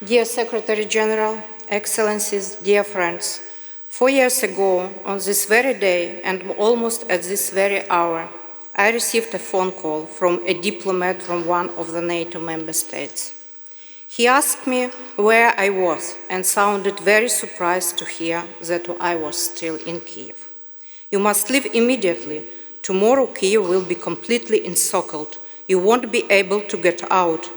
Dear Secretary General, Excellencies, dear friends, 4 years ago, on this very day and almost at this very hour, I received a phone call from a diplomat from one of the NATO member states. He asked me where I was and sounded very surprised to hear that I was still in Kiev. You must leave immediately. Tomorrow Kiev will be completely encircled. You won't be able to get out,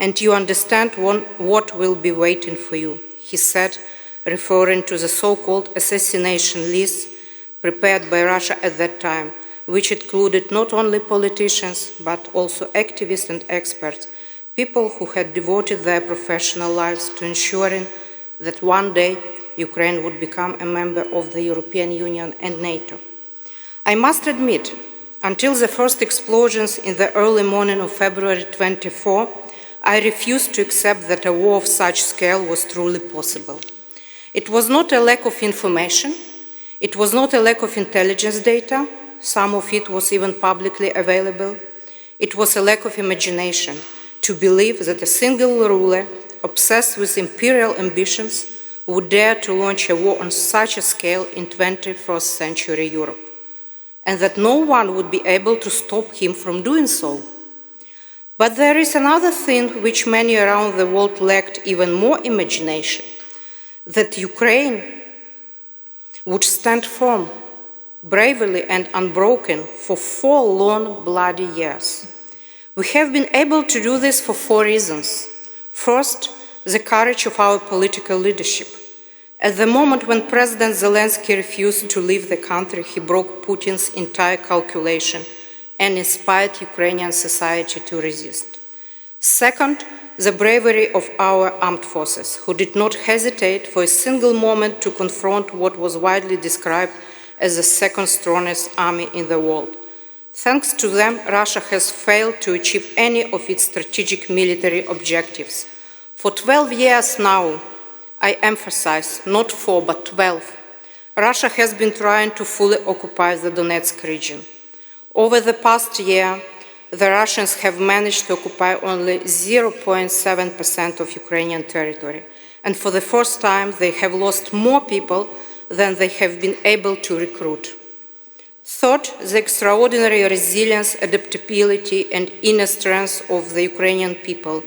and you understand what will be waiting for you, he said, referring to the so-called assassination list prepared by Russia at that time, which included not only politicians, but also activists and experts, people who had devoted their professional lives to ensuring that one day Ukraine would become a member of the European Union and NATO. I must admit, until the first explosions in the early morning of February 24, I refused to accept that a war of such scale was truly possible. It was not a lack of information, it was not a lack of intelligence data, some of it was even publicly available. It was a lack of imagination to believe that a single ruler, obsessed with imperial ambitions, would dare to launch a war on such a scale in 21st century Europe, and that no one would be able to stop him from doing so. But there is another thing which many around the world lacked even more imagination, that Ukraine would stand firm, bravely and unbroken for 4 long, bloody years. We have been able to do this for 4 reasons. First, the courage of our political leadership. At the moment when President Zelensky refused to leave the country, he broke Putin's entire calculation and inspired Ukrainian society to resist. Second, the bravery of our armed forces, who did not hesitate for a single moment to confront what was widely described as the second strongest army in the world. Thanks to them, Russia has failed to achieve any of its strategic military objectives. For 12 years now, I emphasize, not 4 but 12, Russia has been trying to fully occupy the Donetsk region. Over the past year, the Russians have managed to occupy only 0.7% of Ukrainian territory, and for the first time they have lost more people than they have been able to recruit. Third, the extraordinary resilience, adaptability, and inner strength of the Ukrainian people,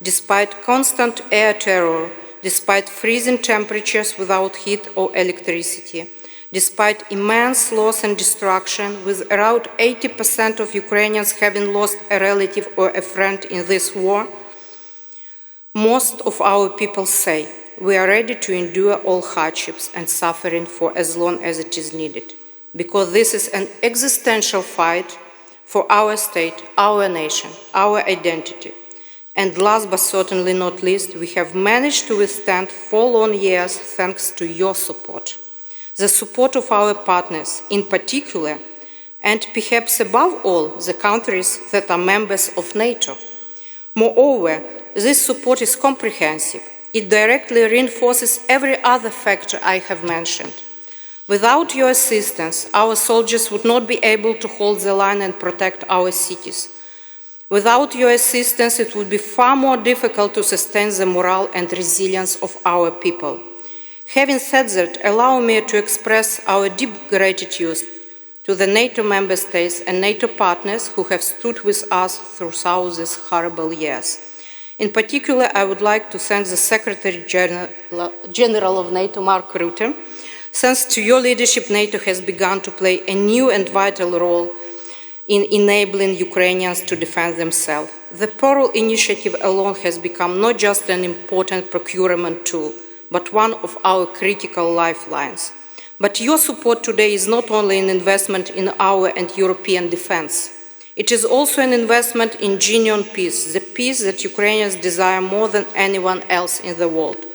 despite constant air terror, despite freezing temperatures without heat or electricity, despite immense loss and destruction, with around 80% of Ukrainians having lost a relative or a friend in this war, most of our people say, we are ready to endure all hardships and suffering for as long as it is needed, because this is an existential fight for our state, our nation, our identity. And last but certainly not least, we have managed to withstand 4 long years thanks to your support. The support of our partners in particular, and perhaps above all, the countries that are members of NATO. Moreover, this support is comprehensive. It directly reinforces every other factor I have mentioned. Without your assistance, our soldiers would not be able to hold the line and protect our cities. Without your assistance, it would be far more difficult to sustain the morale and resilience of our people. Having said that, allow me to express our deep gratitude to the NATO member states and NATO partners who have stood with us throughout these horrible years. In particular, I would like to thank the Secretary General of NATO, Mark Rutte. Thanks to your leadership, NATO has begun to play a new and vital role in enabling Ukrainians to defend themselves. The Pearl Initiative alone has become not just an important procurement tool, but one of our critical lifelines. But your support today is not only an investment in our and European defense. It is also an investment in genuine peace, the peace that Ukrainians desire more than anyone else in the world.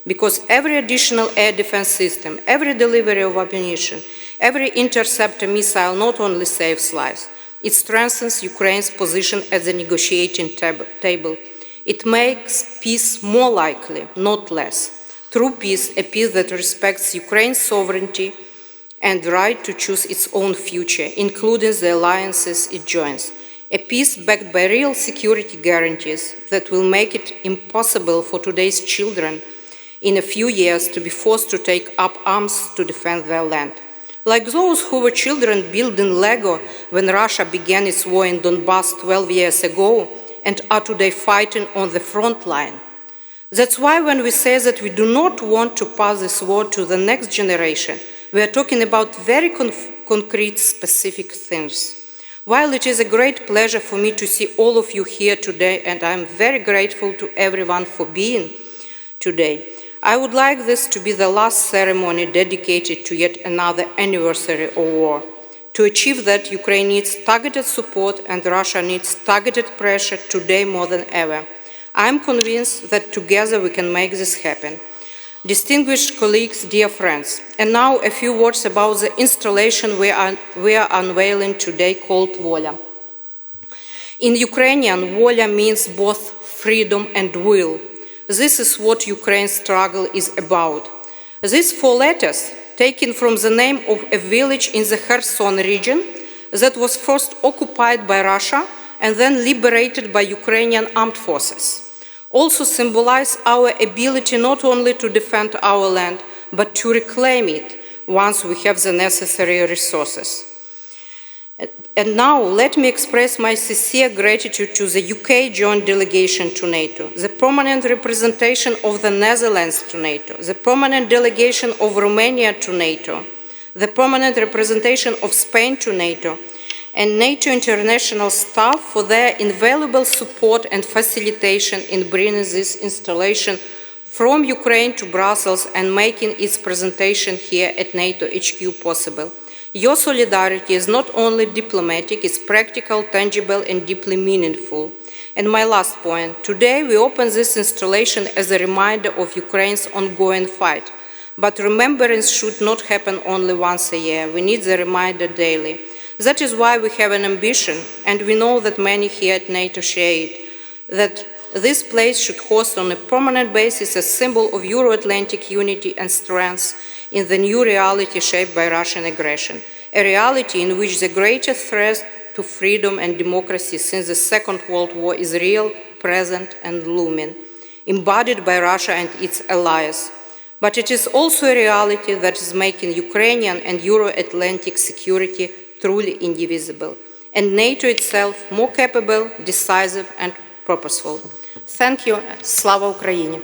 Because every additional air defense system, every delivery of ammunition, every interceptor missile not only saves lives, it strengthens Ukraine's position at the negotiating table. It makes peace more likely, not less. True peace, a peace that respects Ukraine's sovereignty and right to choose its own future, including the alliances it joins. A peace backed by real security guarantees that will make it impossible for today's children in a few years to be forced to take up arms to defend their land. Like those who were children building Lego when Russia began its war in Donbass 12 years ago and are today fighting on the front line. That's why when we say that we do not want to pass this war to the next generation, we are talking about very concrete, specific things. While it is a great pleasure for me to see all of you here today, and I'm very grateful to everyone for being today, I would like this to be the last ceremony dedicated to yet another anniversary of war. To achieve that, Ukraine needs targeted support and Russia needs targeted pressure today more than ever. I am convinced that together we can make this happen. Distinguished colleagues, dear friends, and now a few words about the installation we are unveiling today called Volia. In Ukrainian, Volia means both freedom and will. This is what Ukraine's struggle is about. These 4 letters, taken from the name of a village in the Kherson region that was first occupied by Russia and then liberated by Ukrainian armed forces, also symbolize our ability not only to defend our land, but to reclaim it once we have the necessary resources. And now let me express my sincere gratitude to the UK joint delegation to NATO, the permanent representation of the Netherlands to NATO, the permanent delegation of Romania to NATO, the permanent representation of Spain to NATO, and NATO international staff for their invaluable support and facilitation in bringing this installation from Ukraine to Brussels and making its presentation here at NATO HQ possible. Your solidarity is not only diplomatic, it's practical, tangible, and deeply meaningful. And my last point, today we open this installation as a reminder of Ukraine's ongoing fight. But remembrance should not happen only once a year. We need the reminder daily. That is why we have an ambition, and we know that many here at NATO share it, that this place should host on a permanent basis a symbol of Euro-Atlantic unity and strength in the new reality shaped by Russian aggression, a reality in which the greatest threat to freedom and democracy since the Second World War is real, present, and looming, embodied by Russia and its allies. But it is also a reality that is making Ukrainian and Euro-Atlantic security truly indivisible, and NATO itself more capable, decisive, and purposeful. Thank you. Slava Ukraini!